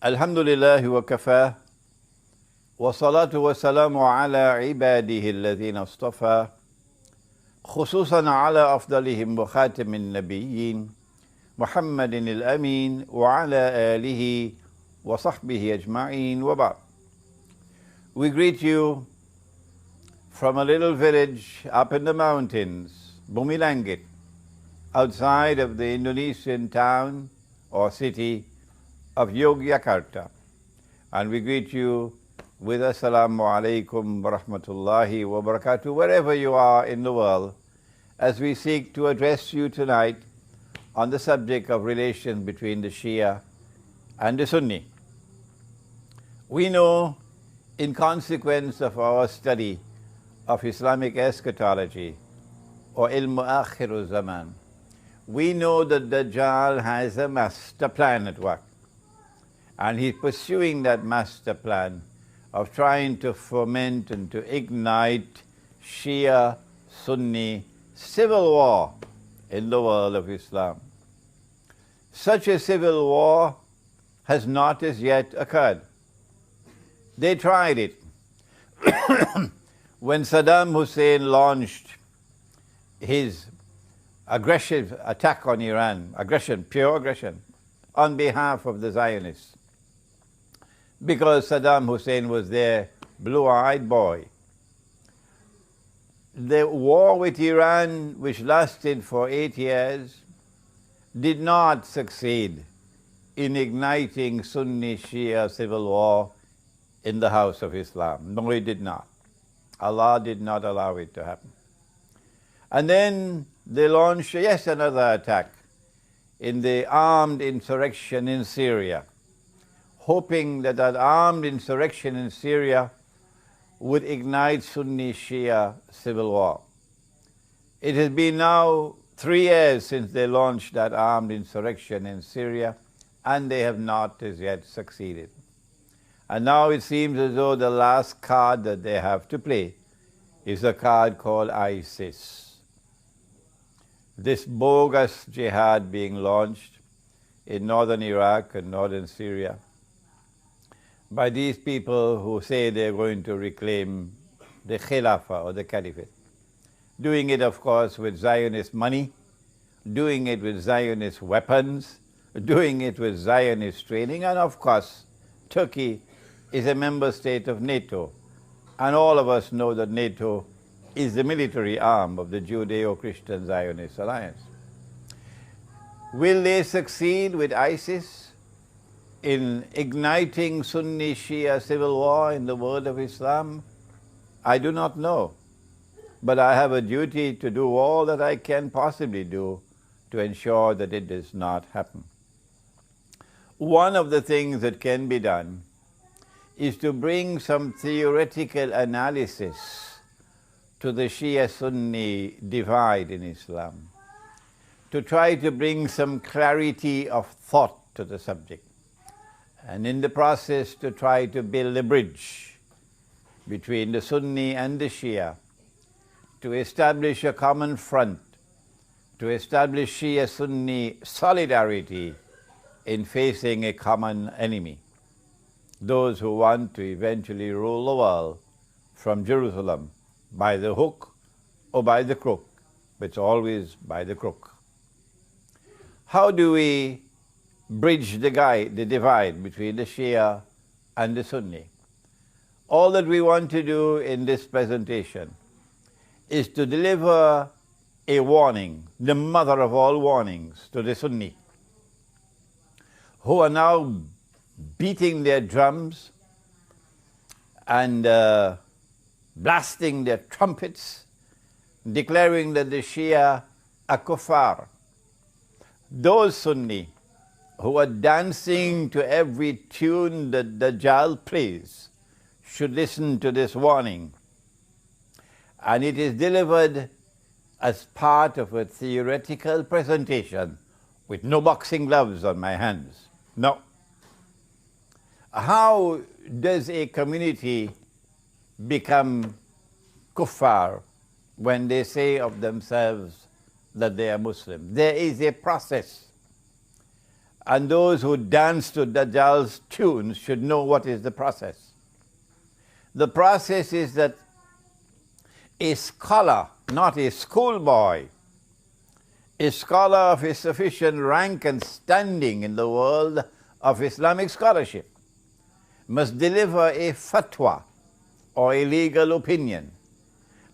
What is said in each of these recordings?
Alhamdulillah wa kafa wa salatu wa salamu ala ibadihi alladhina astafa khususan ala afdalihim wa khatamin nabiyyin Muhammadin al-amin wa ala alihi wa sahbihi ajma'in wa ba'd. We greet you from a little village up in the mountains, Bumilangit, outside of the Indonesian town or city of Yogyakarta. And we greet you with Assalamu alaikum wa rahmatullahi wa barakatuh, wherever you are in the world, as we seek to address you tonight on the subject of relations between the Shia and the Sunni. We know, in consequence of our study of Islamic eschatology or ilm akhiru zaman, we know that Dajjal has a master plan at work. And he's pursuing that master plan of trying to foment and to ignite Shia, Sunni civil war in the world of Islam. Such a civil war has not as yet occurred. They tried it. When Saddam Hussein launched his aggressive attack on Iran, pure aggression, on behalf of the Zionists, because Saddam Hussein was their blue-eyed boy. The war with Iran, which lasted for 8 years, did not succeed in igniting Sunni-Shia civil war in the house of Islam. No, it did not. Allah did not allow it to happen. And then they launched yet another attack in the armed insurrection in Syria, hoping that that armed insurrection in Syria would ignite Sunni-Shia civil war. It has been now 3 years since they launched that armed insurrection in Syria, and they have not as yet succeeded. And now it seems as though the last card that they have to play is a card called ISIS. This bogus jihad being launched in northern Iraq and northern Syria by these people who say they're going to reclaim the Khilafah or the Caliphate. Doing it, of course, with Zionist money, doing it with Zionist weapons, doing it with Zionist training, and of course, Turkey is a member state of NATO, and all of us know that NATO is the military arm of the Judeo-Christian Zionist alliance. Will they succeed with ISIS in igniting Sunni-Shia civil war in the world of Islam? I do not know. But I have a duty to do all that I can possibly do to ensure that it does not happen. One of the things that can be done is to bring some theoretical analysis to the Shia-Sunni divide in Islam, to try to bring some clarity of thought to the subject, and in the process to try to build a bridge between the Sunni and the Shia, to establish a common front, to establish Shia-Sunni solidarity in facing a common enemy, those who want to eventually rule the world from Jerusalem by the hook or by the crook, but it's always by the crook. How do we bridge the divide between the Shia and the Sunni? All that we want to do in this presentation is to deliver a warning, the mother of all warnings, to the Sunni, who are now beating their drums and blasting their trumpets, declaring that the Shia are kuffar. Those Sunni who are dancing to every tune that Dajjal plays should listen to this warning. And it is delivered as part of a theoretical presentation with no boxing gloves on my hands. No. How does a community become kuffar when they say of themselves that they are Muslim? There is a process. and those who dance to Dajjal's tunes should know what is the process. The process is that a scholar, not a schoolboy, a scholar of a sufficient rank and standing in the world of Islamic scholarship, must deliver a fatwa or a legal opinion.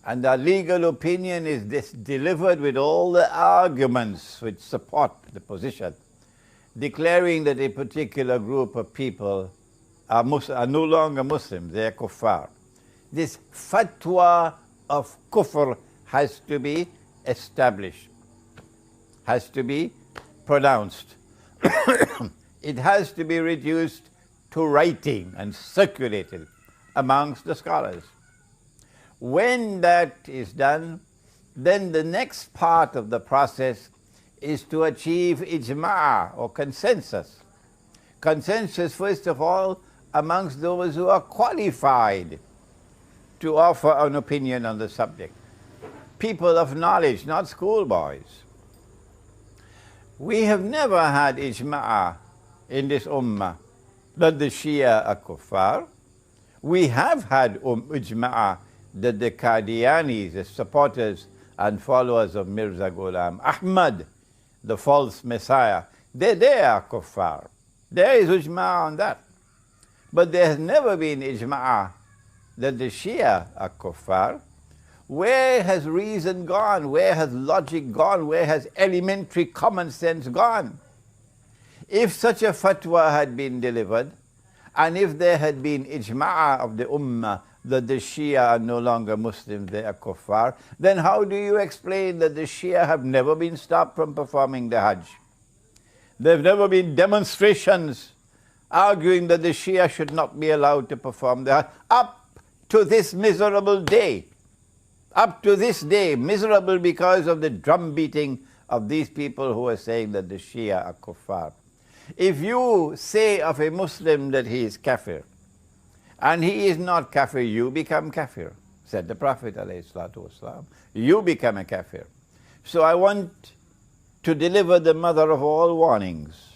And that legal opinion is delivered with all the arguments which support the position, declaring that a particular group of people are no longer Muslims, they are kuffar. This fatwa of kufr has to be established, has to be pronounced. It has to be reduced to writing and circulated amongst the scholars. When that is done, then the next part of the process is to achieve ijma' or consensus. Consensus, first of all, amongst those who are qualified to offer an opinion on the subject. People of knowledge, not schoolboys. We have never had ijma' in this ummah that the Shia are kuffar. We have had ijma' that the Qadianis, the supporters and followers of Mirza Ghulam Ahmad, the false messiah, they are kuffar. There is ijma' on that. But there has never been ijma' that the Shia are kuffar. Where has reason gone? Where has logic gone? Where has elementary common sense gone? If such a fatwa had been delivered, and if there had been ijma' of the ummah that the Shia are no longer Muslims, they are kuffar, then how do you explain that the Shia have never been stopped from performing the Hajj? There have never been demonstrations arguing that the Shia should not be allowed to perform the Hajj. Up to this miserable day, up to this day, miserable because of the drum beating of these people who are saying that the Shia are kuffar. If you say of a Muslim that he is kafir, and he is not kafir, you become kafir, said the Prophet ﷺ. You become a kafir. So I want to deliver the mother of all warnings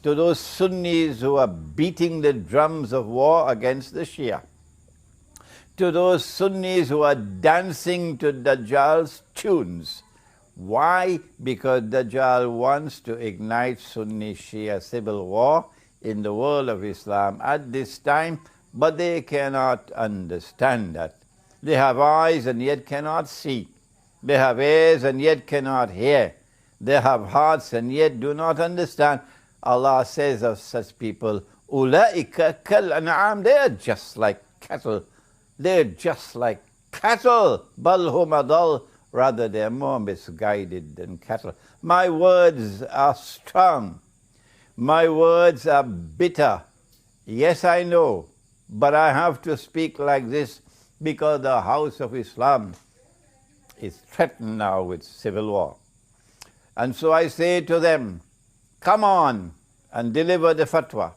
to those Sunnis who are beating the drums of war against the Shia, to those Sunnis who are dancing to Dajjal's tunes. Why? Because Dajjal wants to ignite Sunni-Shia civil war in the world of Islam at this time, but they cannot understand that. They have eyes and yet cannot see. They have ears and yet cannot hear. They have hearts and yet do not understand. Allah says of such people, "Ulaika kal an'am," they are just like cattle. They're just like cattle. Bal hum adal, rather they are more misguided than cattle. My words are strong. My words are bitter. Yes, I know, but I have to speak like this because the house of Islam is threatened now with civil war. And so I say to them, come on and deliver the fatwa.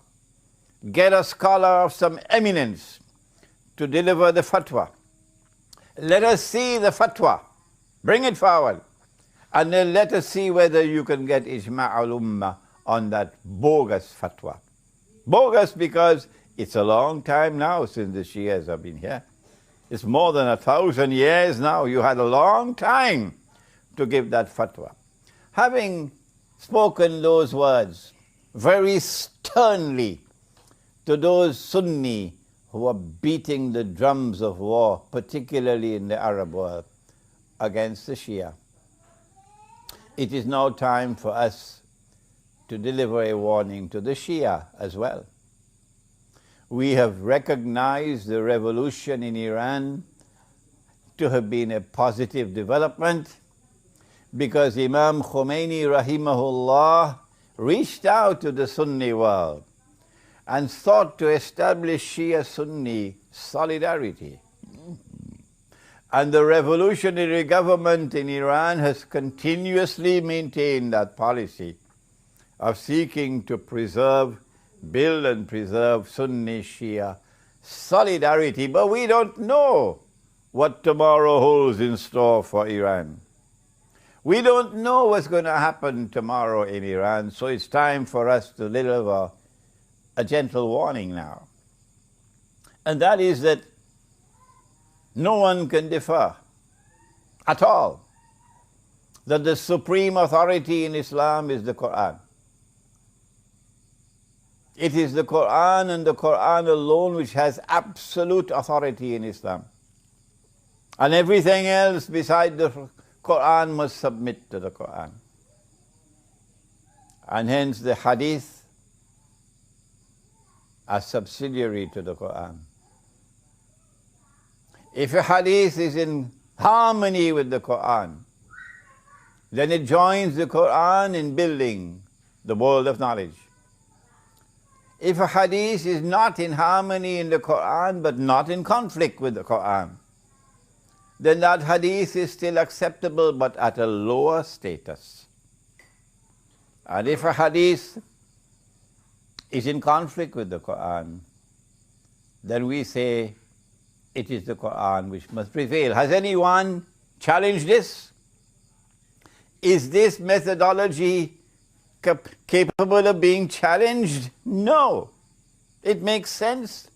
Get a scholar of some eminence to deliver the fatwa. Let us see the fatwa. Bring it forward. And then let us see whether you can get ijma' al-ummah on that bogus fatwa. Bogus because it's a long time now since the Shias have been here. It's more than 1,000 years now. You had a long time to give that fatwa. Having spoken those words very sternly to those Sunni who are beating the drums of war, particularly in the Arab world, against the Shia, it is now time for us to deliver a warning to the Shia as well. We have recognized the revolution in Iran to have been a positive development because Imam Khomeini rahimahullah reached out to the Sunni world and sought to establish Shia-Sunni solidarity. And the revolutionary government in Iran has continuously maintained that policy of seeking to build and preserve Sunni-Shia solidarity. But we don't know what tomorrow holds in store for Iran. We don't know what's going to happen tomorrow in Iran, so it's time for us to deliver a gentle warning now. And that is that no one can differ at all that the supreme authority in Islam is the Quran. It is the Quran and the Quran alone which has absolute authority in Islam. And everything else beside the Quran must submit to the Quran. And hence the hadith are subsidiary to the Quran. If a hadith is in harmony with the Quran, then it joins the Quran in building the world of knowledge. If a hadith is not in harmony in the Quran but not in conflict with the Quran, then that hadith is still acceptable but at a lower status. And if a hadith is in conflict with the Quran, then we say it is the Quran which must prevail. Has anyone challenged this? Is this methodology capable of being challenged? No. It makes sense.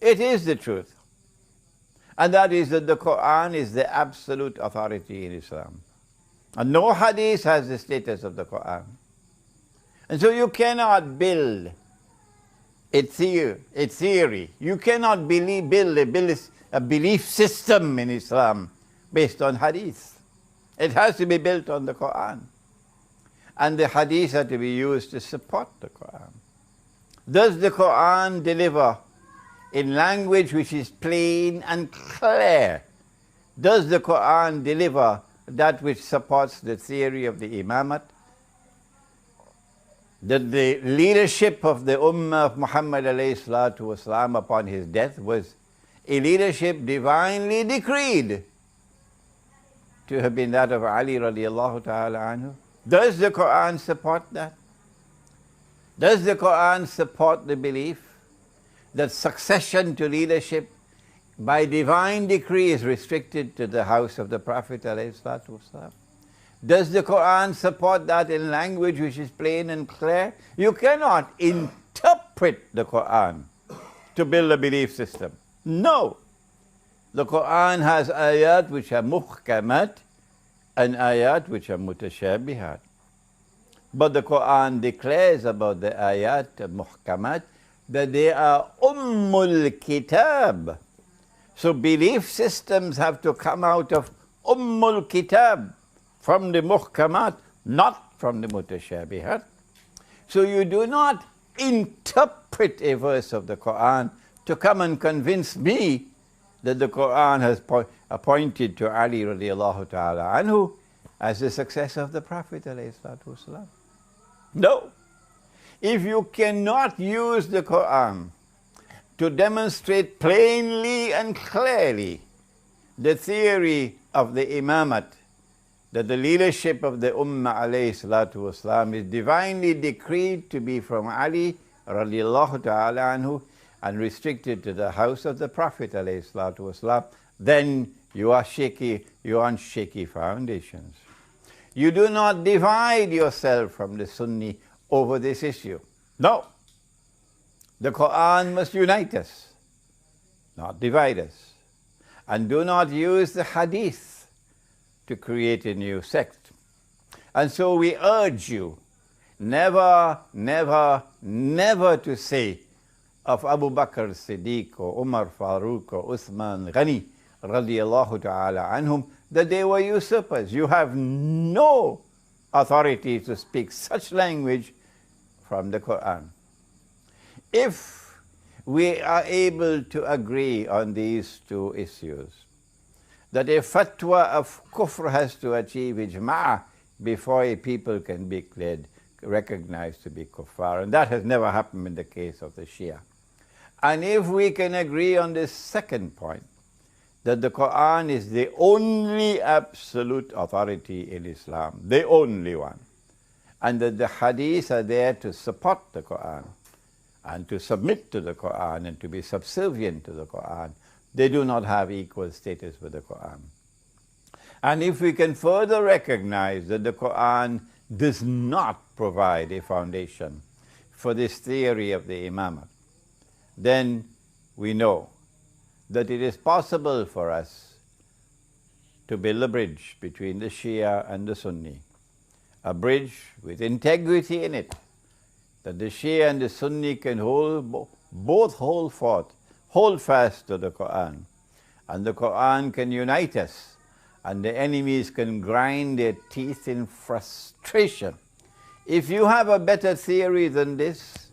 It is the truth. And that is that the Quran is the absolute authority in Islam. And no hadith has the status of the Quran. And so you cannot build a theory. You cannot build a belief system in Islam based on hadith. It has to be built on the Quran. And the hadith are to be used to support the Quran. Does the Quran deliver in language which is plain and clear? Does the Quran deliver that which supports the theory of the imamate? That the leadership of the Ummah of Muhammad alayhi salatu wasalam upon his death was a leadership divinely decreed to have been that of Ali radiallahu ta'ala anhu? Does the Quran support that? Does the Quran support the belief that succession to leadership by divine decree is restricted to the house of the Prophet alayhi salatu wasalam? Does the Quran support that in language which is plain and clear? You cannot interpret the Quran to build a belief system. No. The Quran has ayat which are muhkamat and ayat which are mutashabihat. But the Quran declares about the ayat muhkamat that they are ummul kitab. So belief systems have to come out of ummul kitab, from the muhkamat, not from the mutashabihat. So you do not interpret a verse of the Quran to come and convince me that the Quran has appointed to Ali radiallahu ta'ala anhu as the successor of the Prophet alayhi salatu wasalam. No. If you cannot use the Quran to demonstrate plainly and clearly the theory of the imamate, that the leadership of the Ummah alayhi salatu wasalam is divinely decreed to be from Ali radiallahu ta'ala anhu and restricted to the house of the Prophet alayhi salatu wasalam, then you are on shaky foundations. You do not divide yourself from the Sunni over this issue. No. The Quran must unite us, not divide us. And do not use the hadith to create a new sect. And so we urge you never, never, never to say of Abu Bakr Siddiq or Umar Farooq or Uthman Ghani radiallahu ta'ala anhum that they were usurpers. You have no authority to speak such language from the Quran. If we are able to agree on these two issues, that a fatwa of kufr has to achieve ijma' before a people can be recognized to be kuffar, and that has never happened in the case of the Shia. And if we can agree on this second point, that the Quran is the only absolute authority in Islam, the only one, and that the hadiths are there to support the Quran and to submit to the Quran and to be subservient to the Quran, they do not have equal status with the Quran. And if we can further recognize that the Quran does not provide a foundation for this theory of the Imamate, then we know that it is possible for us to build a bridge between the Shia and the Sunni, a bridge with integrity in it, that the Shia and the Sunni can both hold fast to the Quran, and the Quran can unite us, and the enemies can grind their teeth in frustration. If you have a better theory than this,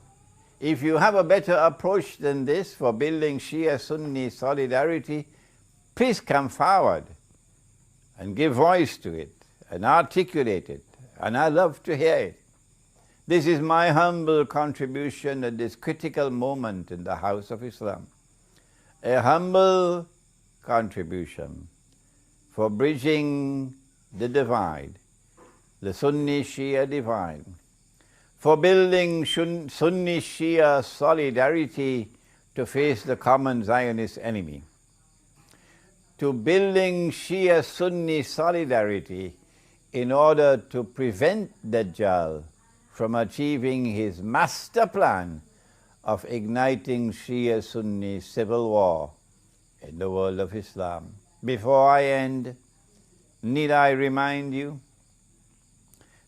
if you have a better approach than this for building Shia-Sunni solidarity, please come forward and give voice to it and articulate it, and I love to hear it. This is my humble contribution at this critical moment in the House of Islam. A humble contribution for bridging the divide, the Sunni-Shia divide, for building Sunni-Shia solidarity to face the common Zionist enemy, to building Shia-Sunni solidarity in order to prevent Dajjal from achieving his master plan of igniting Shia-Sunni civil war in the world of Islam. Before I end, need I remind you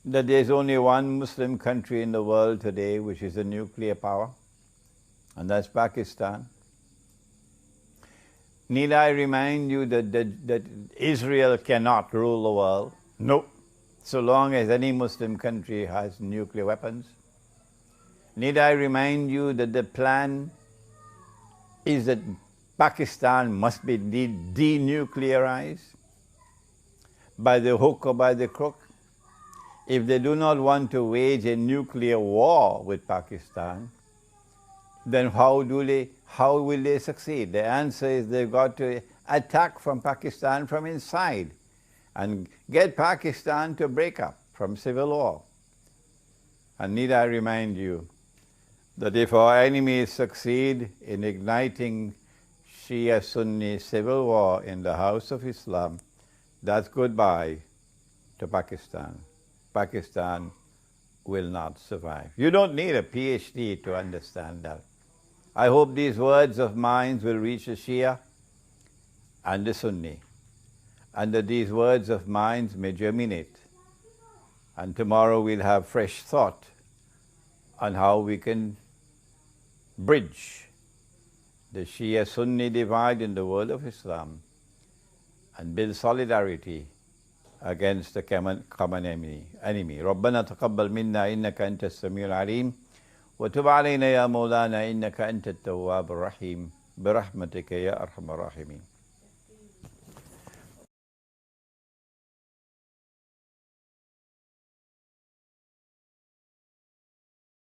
that there's only one Muslim country in the world today which is a nuclear power, and that's Pakistan. Need I remind you that Israel cannot rule the world? No, so long as any Muslim country has nuclear weapons. Need I remind you that the plan is that Pakistan must be denuclearized by the hook or by the crook? If they do not want to wage a nuclear war with Pakistan, then how will they succeed? The answer is they've got to attack from Pakistan from inside and get Pakistan to break up from civil war. And need I remind you that if our enemies succeed in igniting Shia-Sunni civil war in the House of Islam, that's goodbye to Pakistan. Pakistan will not survive. You don't need a PhD to understand that. I hope these words of mine will reach the Shia and the Sunni, and that these words of mine may germinate. And tomorrow we'll have fresh thought on how we can bridge the Shia-Sunni divide in the world of Islam and build solidarity against the common enemy. ربنا تقبل منا إنك أنت السميع العليم وتب علينا يا مولانا إنك أنت التواب الرحيم برحمتك يا أرحم الراحمين.